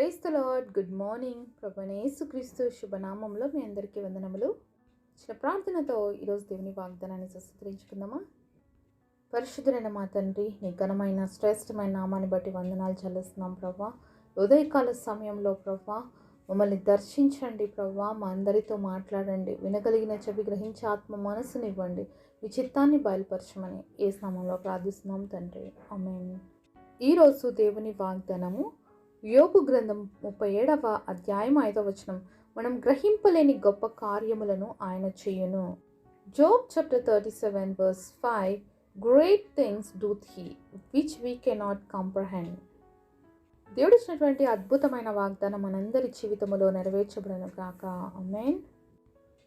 Praise the Lord. Good morning. ప్రభువైన యేసుక్రీస్తు శుభనామంలో మీ అందరికీ వందనములు. చిన్న ప్రార్థనతో ఈరోజు దేవుని వాగ్దానాన్ని స్వీకరించుకుందామా. పరిశుద్ధులైన మా తండ్రి, నీ ఘనమైన శ్రేష్టమైన నామాన్ని బట్టి వందనాలు చెల్లిస్తున్నాం ప్రభా. ఉదయకాల సమయంలో ప్రభా మమ్మల్ని దర్శించండి ప్రభా. మా అందరితో మాట్లాడండి. వినగలిగిన చెవి గ్రహించి ఆత్మ మనసునివ్వండి. మీ చిత్తాన్ని బయలుపరచమని యేసు నామంలో ప్రార్థిస్తున్నాం తండ్రి. ఆమేన్. ఈరోజు దేవుని వాగ్దానము యోబు గ్రంథం 37వ అధ్యాయం 5వ వచనం. మనం గ్రహింపలేని గొప్ప కార్యములను ఆయన చేయును. Job chapter 37 verse 5. Great things doth he, which we cannot comprehend. దేవుడు ఇచ్చినటువంటి అద్భుతమైన వాగ్దానం మనందరి జీవితంలో నెరవేర్చబడను కాక. ఆమేన్.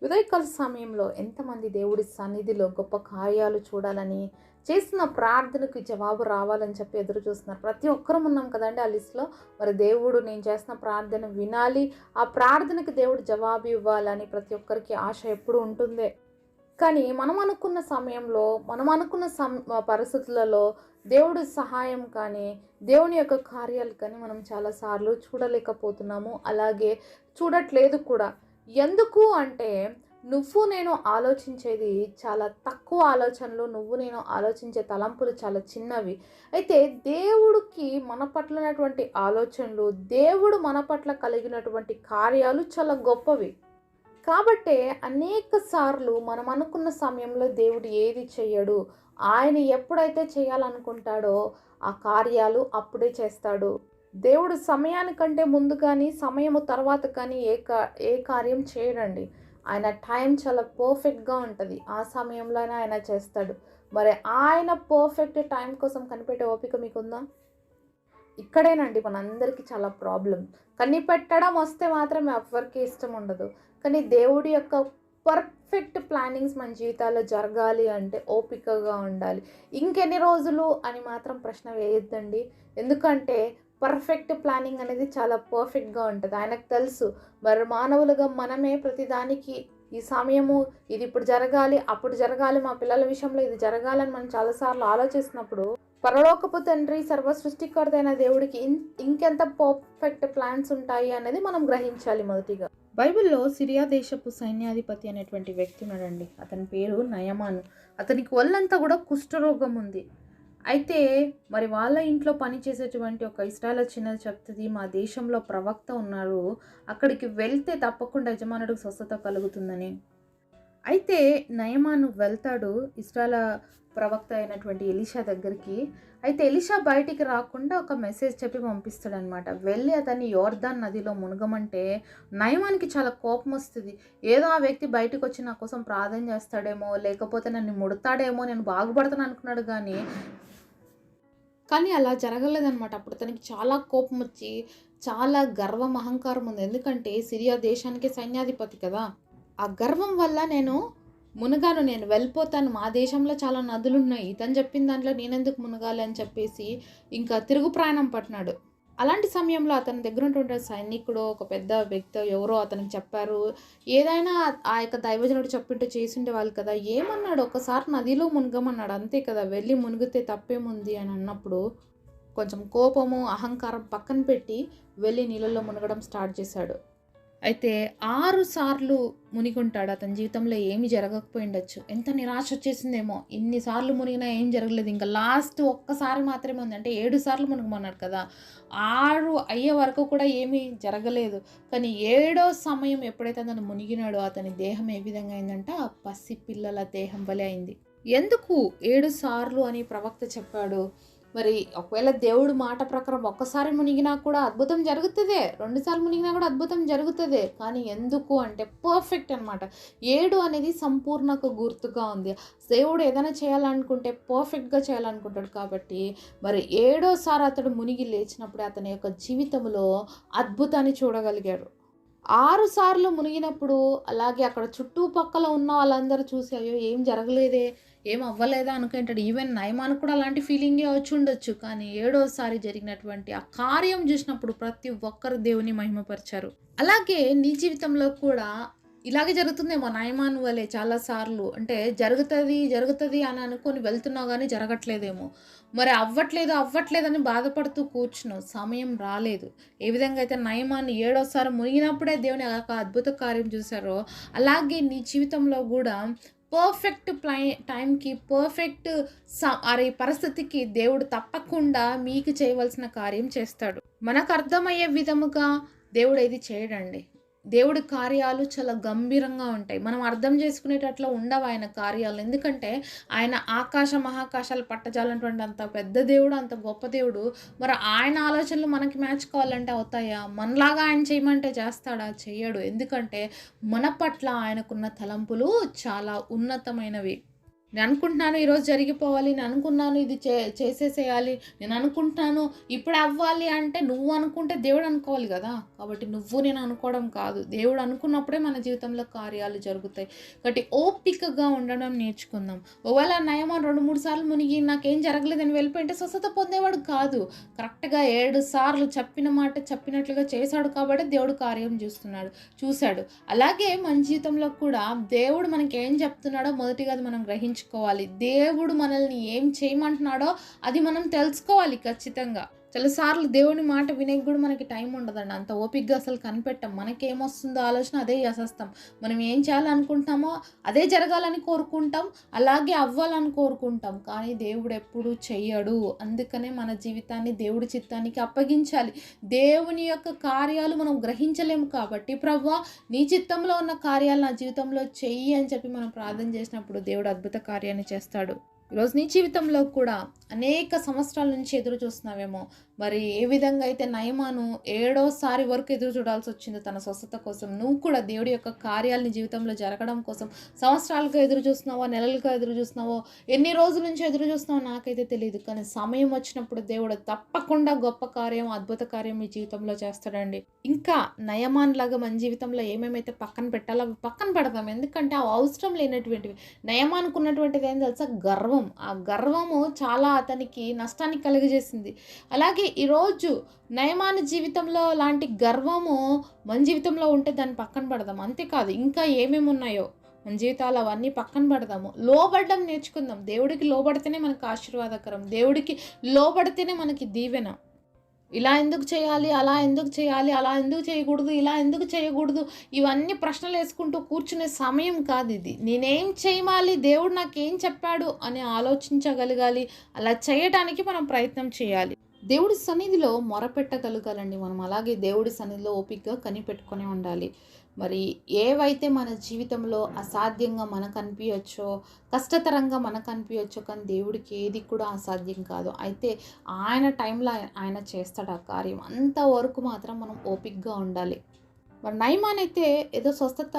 ఉదయకాల సమయంలో ఎంతమంది దేవుడి సన్నిధిలో గొప్ప కార్యాలు చూడాలని, చేసిన ప్రార్థనకు జవాబు రావాలని చెప్పి ఎదురు చూస్తున్నారు. ప్రతి ఒక్కరం ఉన్నాం కదండి ఆ లిస్ట్లో. మరి దేవుడు నేను చేసిన ప్రార్థన వినాలి, ఆ ప్రార్థనకు దేవుడు జవాబు ఇవ్వాలని ప్రతి ఒక్కరికి ఆశ ఎప్పుడు ఉంటుందే. కానీ మనం అనుకున్న సమయంలో, మనం అనుకున్న పరిస్థితులలో దేవుడి సహాయం కానీ, దేవుని యొక్క కార్యాలు కానీ మనం చాలాసార్లు చూడలేకపోతున్నాము. అలాగే చూడట్లేదు కూడా. ఎందుకు అంటే నువ్వు నేను ఆలోచించేది చాలా తక్కువ ఆలోచనలు, నువ్వు నేను ఆలోచించే తలంపులు చాలా చిన్నవి. అయితే దేవుడికి మన పట్ల ఉన్నటువంటి ఆలోచనలు, దేవుడు మన పట్ల కలిగినటువంటి కార్యాలు చాలా గొప్పవి. కాబట్టే అనేక సార్లు మనం అనుకున్న సమయంలో దేవుడు ఏది చెయ్యడు. ఆయన ఎప్పుడైతే చేయాలనుకుంటాడో ఆ కార్యాలు అప్పుడే చేస్తాడు. దేవుడు సమయానికంటే ముందు కానీ, సమయము తర్వాత కానీ ఏ కార్యం చేయడండి. ఆయన టైం చాలా పర్ఫెక్ట్గా ఉంటుంది. ఆ సమయంలోనే ఆయన చేస్తాడు. మరి ఆయన పర్ఫెక్ట్ టైం కోసం కనిపెట్టే ఓపిక మీకుందా? ఇక్కడేనండి మనందరికీ చాలా ప్రాబ్లం. కనిపెట్టడం వస్తే మాత్రం ఎవరికి ఇష్టం ఉండదు. కానీ దేవుడి యొక్క పర్ఫెక్ట్ ప్లానింగ్స్ మన జీవితాల్లో జరగాలి అంటే ఓపికగా ఉండాలి. ఇంకెన్ని రోజులు అని మాత్రం ప్రశ్న వేయొద్దండి. ఎందుకంటే పర్ఫెక్ట్ ప్లానింగ్ అనేది చాలా పర్ఫెక్ట్గా ఉంటుంది. ఆయనకు తెలుసు. మరి మానవులుగా మనమే ప్రతిదానికి ఈ సమయము ఇది ఇప్పుడు జరగాలి, అప్పుడు జరగాలి, మా పిల్లల విషయంలో ఇది జరగాలని మనం చాలాసార్లు ఆలోచిస్తున్నప్పుడు పరలోకపు తండ్రి సర్వ సృష్టికర్త అయిన దేవుడికి ఇంకెంత పర్ఫెక్ట్ ప్లాన్స్ ఉంటాయి అనేది మనం గ్రహించాలి. మొదటిగా బైబిల్లో సిరియా దేశపు సైన్యాధిపతి అనేటువంటి వ్యక్తి ఉన్నాడండి. అతని పేరు నయమాను. అతనికి ఒళ్ళంతా కూడా కుష్ఠరోగం ఉంది. అయితే మరి వాళ్ళ ఇంట్లో పనిచేసేటువంటి ఒక ఇశ్రాయేలు చిన్నది చెప్తుంది, మా దేశంలో ప్రవక్త ఉన్నారు, అక్కడికి వెళ్తే తప్పకుండా యజమానుడికి స్వస్థత కలుగుతుందని. అయితే నయమాను వెళ్తాడు ఇశ్రాయేలు ప్రవక్త అయినటువంటి ఎలీషా దగ్గరికి. అయితే ఎలీషా బయటికి రాకుండా ఒక మెసేజ్ చెప్పి పంపిస్తాడనమాట. వెళ్ళి అతన్ని యోర్దాన్ నదిలో మునగమంటే నయమానికి చాలా కోపం వస్తుంది. ఏదో ఆ వ్యక్తి బయటకు వచ్చి నా కోసం ప్రార్థన చేస్తాడేమో, లేకపోతే నన్ను ముడతాడేమో, నేను బాగుపడతాను అనుకున్నాడు. కానీ అలా జరగలేదనమాట. అప్పుడు తనకి చాలా కోపం వచ్చి, చాలా గర్వం అహంకారం ఉంది. ఎందుకంటే సిరియా దేశానికి సైన్యాధిపతి కదా. ఆ గర్వం వల్ల నేను వెళ్ళిపోతాను, మా దేశంలో చాలా నదులు ఉన్నాయి, ఇతను చెప్పిన దాంట్లో నేనెందుకు మునగాలి అని చెప్పేసి ఇంకా తిరుగు ప్రయాణం పట్టినాడు. అలాంటి సమయంలో అతని దగ్గర ఉన్నటువంటి సైనికుడు, ఒక పెద్ద వ్యక్తి ఎవరో అతనికి చెప్పారు. ఏదైనా ఆ యొక్క దైవజనుడు చెప్పింటే చేసిండే వాళ్ళు కదా. ఏమన్నాడు, ఒకసారి నదిలో మునగమన్నాడు, అంతే కదా, వెళ్ళి మునిగితే తప్పేముంది అని అన్నప్పుడు కొంచెం కోపము అహంకారం పక్కన పెట్టి వెళ్ళి నీళ్ళల్లో మునగడం స్టార్ట్ చేశాడు. అయితే 6 సార్లు మునిగుంటాడు. అతని జీవితంలో ఏమి జరగకపోయిండొచ్చు. ఎంత నిరాశ వచ్చేసిందేమో, ఇన్నిసార్లు మునిగినా ఏం జరగలేదు, ఇంకా లాస్ట్ ఒక్కసారి మాత్రమే ఉంది. అంటే 7 సార్లు మునగమన్నాడు కదా. 6 అయ్యే వరకు కూడా ఏమీ జరగలేదు. కానీ 7వ సమయం ఎప్పుడైతే అతను మునిగినాడో అతని దేహం ఏ విధంగా అయిందంటే ఆ పసి పిల్లల దేహం వలె అయింది. ఎందుకు 7 సార్లు అని ప్రవక్త చెప్పాడు? మరి ఒకవేళ దేవుడు మాట ప్రకారం ఒక్కసారి మునిగినా కూడా అద్భుతం జరుగుతుంది, 2 సార్లు మునిగినా కూడా అద్భుతం జరుగుతుంది. కానీ ఎందుకు అంటే పర్ఫెక్ట్ అనమాట. 7 అనేది సంపూర్ణకు గుర్తుగా ఉంది. దేవుడు ఏదైనా చేయాలనుకుంటే పర్ఫెక్ట్గా చేయాలనుకుంటాడు. కాబట్టి మరి 7వసారి అతడు మునిగి లేచినప్పుడు అతని యొక్క జీవితంలో అద్భుతాన్ని చూడగలిగాడు. 6 సార్లు మునిగినప్పుడు అలాగే అక్కడ చుట్టుపక్కల ఉన్న వాళ్ళందరూ చూసి అయ్యో ఏం జరగలేదే, ఏం అవ్వలేదా అనుకుంటాడు. ఈవెన్ నయమానికి కూడా అలాంటి ఫీలింగే వచ్చి ఉండొచ్చు. కానీ 7వసారి జరిగినటువంటి ఆ కార్యం చూసినప్పుడు ప్రతి ఒక్కరు దేవుని మహిమపరిచారు. అలాగే నీ జీవితంలో కూడా ఇలాగే జరుగుతుందేమో నయమాను వలె చాలా సార్లు. అంటే జరుగుతది, జరుగుతది అని అనుకోని వెళ్తున్నావు గానీ జరగట్లేదేమో. మరి అవ్వట్లేదని బాధపడుతూ కూర్చున్నావు. సమయం రాలేదు. ఏ విధంగా అయితే నయమాను ఏడోసారి మునిగినప్పుడే దేవుని ఒక అద్భుత కార్యం చూసారో, అలాగే నీ జీవితంలో గూడా పర్ఫెక్ట్ టైంకి, పర్ఫెక్ట్ పరిస్థితికి దేవుడు తప్పకుండా మీకు చేయవలసిన కార్యం చేస్తాడు. మనకు అర్థమయ్యే విధముగా దేవుడు ఏది చేయడండి. దేవుడి కార్యాలు చాలా గంభీరంగా ఉంటాయి. మనం అర్థం చేసుకునేటట్లు ఉండవు ఆయన కార్యాలు. ఎందుకంటే ఆయన ఆకాశ మహాకాశాలు పట్టజాలనటువంటి అంత పెద్ద దేవుడు, అంత గొప్ప దేవుడు. మరి ఆయన ఆలోచనలు మనకి మ్యాచ్ కావాలంటే అవుతాయా? మనలాగా ఆయన చేయమంటే చేస్తాడా? చెయ్యడు. ఎందుకంటే మన పట్ల ఆయనకున్న తలంపులు చాలా ఉన్నతమైనవి. నేను అనుకుంటున్నాను ఈరోజు జరిగిపోవాలి, నేను అనుకున్నాను ఇది చేసేసేయాలి, నేను అనుకుంటున్నాను ఇప్పుడు అవ్వాలి అంటే నువ్వు అనుకుంటే దేవుడు అనుకోవాలి కదా. కాబట్టి నువ్వు నేను అనుకోవడం కాదు, దేవుడు అనుకున్నప్పుడే మన జీవితంలో కార్యాలు జరుగుతాయి. కాబట్టి ఓపికగా ఉండడం నేర్చుకుందాం. ఒకవేళ నయమాన్ 2-3 సార్లు మునిగి నాకేం జరగలేదని వెళ్ళిపోయింటే స్వస్థత పొందేవాడు కాదు. కరెక్ట్గా 7 సార్లు చెప్పిన మాట చెప్పినట్లుగా చేశాడు కాబట్టి దేవుడు కార్యం చూశాడు. అలాగే మన జీవితంలో కూడా దేవుడు మనకి ఏం చెప్తున్నాడో మొదటిగా అది మనం గ్రహించుకోవాలి. దేవుడు మనల్ని ఏం చేయమంటున్నాడో అది మనం తెలుసుకోవాలి ఖచ్చితంగా. చాలాసార్లు దేవుని మాట వినే కూడా మనకి టైం ఉండదండి. అంత ఓపికగా అసలు కనిపెట్టాం. మనకేమొస్తుందో ఆలోచన అదే చేసేస్తాం. మనం ఏం చేయాలనుకుంటామో అదే జరగాలని కోరుకుంటాం, అలాగే అవ్వాలని కోరుకుంటాం. కానీ దేవుడు ఎప్పుడూ చెయ్యడు. అందుకనే మన జీవితాన్ని దేవుడి చిత్తానికి అప్పగించాలి. దేవుని యొక్క కార్యాలు మనం గ్రహించలేము కాబట్టి ప్రభువా నీ చిత్తంలో ఉన్న కార్యాలు నా జీవితంలో చెయ్యి అని చెప్పి మనం ప్రార్థన చేసినప్పుడు దేవుడు అద్భుత కార్యాన్ని చేస్తాడు. ఈరోజు నీ జీవితంలో కూడా అనేక సంవత్సరాల నుంచి ఎదురు చూస్తున్నావేమో. మరి ఏ విధంగా అయితే నయమాను 7వ వరకు ఎదురు చూడాల్సి వచ్చిందో తన స్వస్థత కోసం, నువ్వు కూడా దేవుడి యొక్క కార్యాలని జీవితంలో జరగడం కోసం సంవత్సరాలుగా ఎదురు చూస్తున్నావో, నెలలుగా ఎదురు చూస్తున్నావో, ఎన్ని రోజుల నుంచి ఎదురు చూస్తున్నావో నాకైతే తెలియదు. కానీ సమయం వచ్చినప్పుడు దేవుడు తప్పకుండా గొప్ప కార్యం, అద్భుత కార్యం మీ జీవితంలో చేస్తాడండి. ఇంకా నయమాన్ లాగా మన జీవితంలో ఏమేమైతే పక్కన పెట్టాలో అవి పక్కన పెడతాం. ఎందుకంటే అవి అవసరం లేనటువంటివి. నయమానుకున్నటువంటిది ఏం తెలుసా? గర్వం. ఆ గర్వము చాలా అతనికి నష్టాన్ని కలుగజేసింది. అలాగే ఈరోజు నయమాను జీవితంలో లాంటి గర్వము మన జీవితంలో ఉంటే దాన్ని పక్కన పెడదాం. అంతేకాదు ఇంకా ఏమేమి ఉన్నాయో మన జీవితాలు అవన్నీ పక్కన పెడదాము. లోబడడం నేర్చుకుందాం. దేవుడికి లోబడితేనే మనకు ఆశీర్వాదకరం. దేవుడికి లోబడితేనే మనకి దీవెన. ఇలా ఎందుకు చేయాలి, అలా ఎందుకు చేయాలి, అలా ఎందుకు చేయకూడదు, ఇలా ఎందుకు చేయకూడదు, ఇవన్నీ ప్రశ్నలు వేసుకుంటూ కూర్చునే సమయం కాదు ఇది. నేనేం చేయాలి, దేవుడు నాకేం చెప్పాడు అని ఆలోచించగలగాలి. అలా చేయడానికి మనం ప్రయత్నం చేయాలి. దేవుడి సన్నిధిలో మొరపెట్టగలగాలండి మనం. అలాగే దేవుడి సన్నిధిలో ఓపికగా కనిపెట్టుకొని ఉండాలి. మరి ఏవైతే మన జీవితంలో అసాధ్యంగా మనకు అనిపించచ్చో, కష్టతరంగా మనకు అనిపించచ్చో, కానీ దేవుడికి ఏది కూడా అసాధ్యం కాదు. అయితే ఆయన టైంలో ఆయన చేస్తాడు ఆ కార్యం. అంతవరకు మాత్రం మనం ఓపికగా ఉండాలి. మరి నయమాన్ అయితే ఏదో స్వస్థత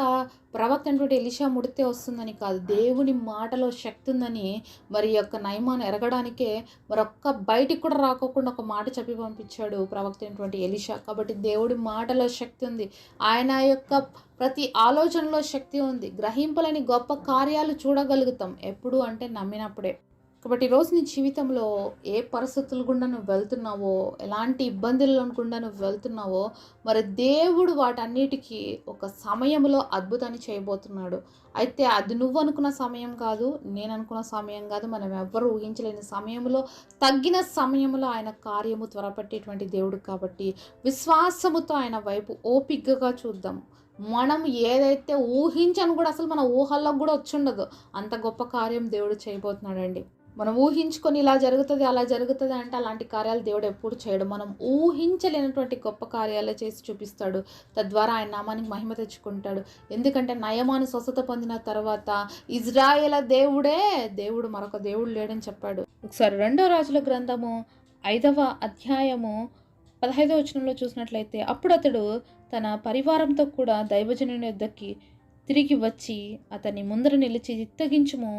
ప్రవక్త అయినటువంటి ఎలీషా ముడితే వస్తుందని కాదు, దేవుని మాటలో శక్తి ఉందని మరి యొక్క నయమాన్ ఎరగడానికే మరొక్క బయటికి కూడా రాకోకుండా ఒక మాట చెప్పి పంపించాడు ప్రవక్త అయినటువంటి ఎలీషా. కాబట్టి దేవుడి మాటలో శక్తి ఉంది. ఆయన యొక్క ప్రతి ఆలోచనలో శక్తి ఉంది. గ్రహింపలేని గొప్ప కార్యాలు చూడగలుగుతాం. ఎప్పుడు అంటే నమ్మినప్పుడే. కాబట్టి ఈరోజు నీ జీవితంలో ఏ పరిస్థితులు గుండా నువ్వు వెళ్తున్నావో, ఎలాంటి ఇబ్బందుల గుండా నువ్వు వెళ్తున్నావో, మరి దేవుడు వాటన్నిటికీ ఒక సమయంలో అద్భుతాన్ని చేయబోతున్నాడు. అయితే అది నువ్వు అనుకున్న సమయం కాదు, నేను అనుకున్న సమయం కాదు, మనం ఎవ్వరూ ఊహించలేని సమయంలో, తగ్గిన సమయంలో ఆయన కార్యము త్వరపట్టేటువంటి దేవుడు. కాబట్టి విశ్వాసముతో ఆయన వైపు ఓపికగా చూద్దాం. మనం ఏదైతే ఊహించను కూడా అసలు మన ఊహల్లోకి కూడా వచ్చి ఉండదు, అంత గొప్ప కార్యం దేవుడు చేయబోతున్నాడండి. మనం ఊహించుకొని ఇలా జరుగుతుంది, అలా జరుగుతుంది అంటే అలాంటి కార్యాలు దేవుడు ఎప్పుడు చేయడు. మనం ఊహించలేనటువంటి గొప్ప కార్యాలే చేసి చూపిస్తాడు. తద్వారా ఆయన నామానికి మహిమ తెచ్చుకుంటాడు. ఎందుకంటే నయమాను స్వస్థత పొందిన తర్వాత ఇజ్రాయేల్ దేవుడే దేవుడు, మరొక దేవుడు లేడని చెప్పాడు. ఒకసారి 2వ రాజుల గ్రంథము 5వ అధ్యాయము 15వ వచనంలో చూసినట్లయితే, అప్పుడు అతడు తన పరివారంతో కూడా దైవజనుని వద్దకి తిరిగి వచ్చి అతని ముందర నిలిచి, ఇత్తగించుము,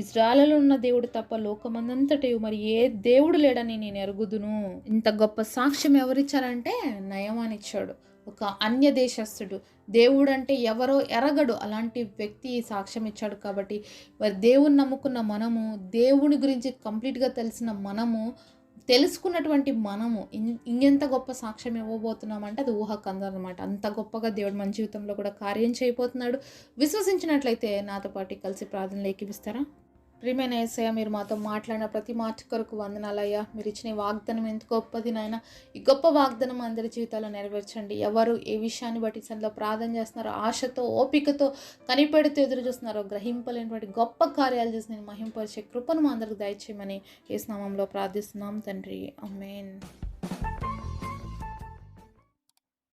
ఇజ్రాయేలులో ఉన్న దేవుడు తప్ప లోకమందంతటి మరి ఏ దేవుడు లేడని నేను ఎరుగుదును. ఇంత గొప్ప సాక్ష్యం ఎవరిచ్చారంటే నయమాన్ ఇచ్చాడు. ఒక అన్య దేశస్థుడు, దేవుడు అంటే ఎవరో ఎరగడు అలాంటి వ్యక్తి సాక్ష్యం ఇచ్చాడు. కాబట్టి మరి దేవుని నమ్ముకున్న మనము, దేవుని గురించి కంప్లీట్గా తెలిసిన మనము తెలుసుకున్నటువంటి మనము ఇంకెంత గొప్ప సాక్ష్యం ఇవ్వబోతున్నామంటే అది ఊహకు అందదనమాట. అంత గొప్పగా దేవుడు మన జీవితంలో కూడా కార్యం చేయబోతున్నాడు. విశ్వసించినట్లయితే నాతో పాటు కలిసి ప్రార్థనలు ఏకీపిస్తారా? ప్రియమైన యేసయ్య, మీరు మాతో మాట్లాడిన ప్రతి మాట కొరకు వందనాలయ్యా. మీరు ఇచ్చిన ఈ వాగ్దానం ఎంత గొప్పది నాయన. ఈ గొప్ప వాగ్దానం అందరి జీవితాల్లో నెరవేర్చండి. ఎవరు ఏ విషయాన్ని బట్టి సన్నిధిలో ప్రార్థన చేస్తున్నారో, ఆశతో ఓపికతో కనిపెడుతూ ఎదురు చూస్తున్నారో, గ్రహింపలేనటువంటి గొప్ప కార్యాలు చేసి నేను మహింపరిచే కృపను మా అందరికి దయచేయమని యేసు నామములో ప్రార్థిస్తున్నాం తండ్రి. ఆమేన్.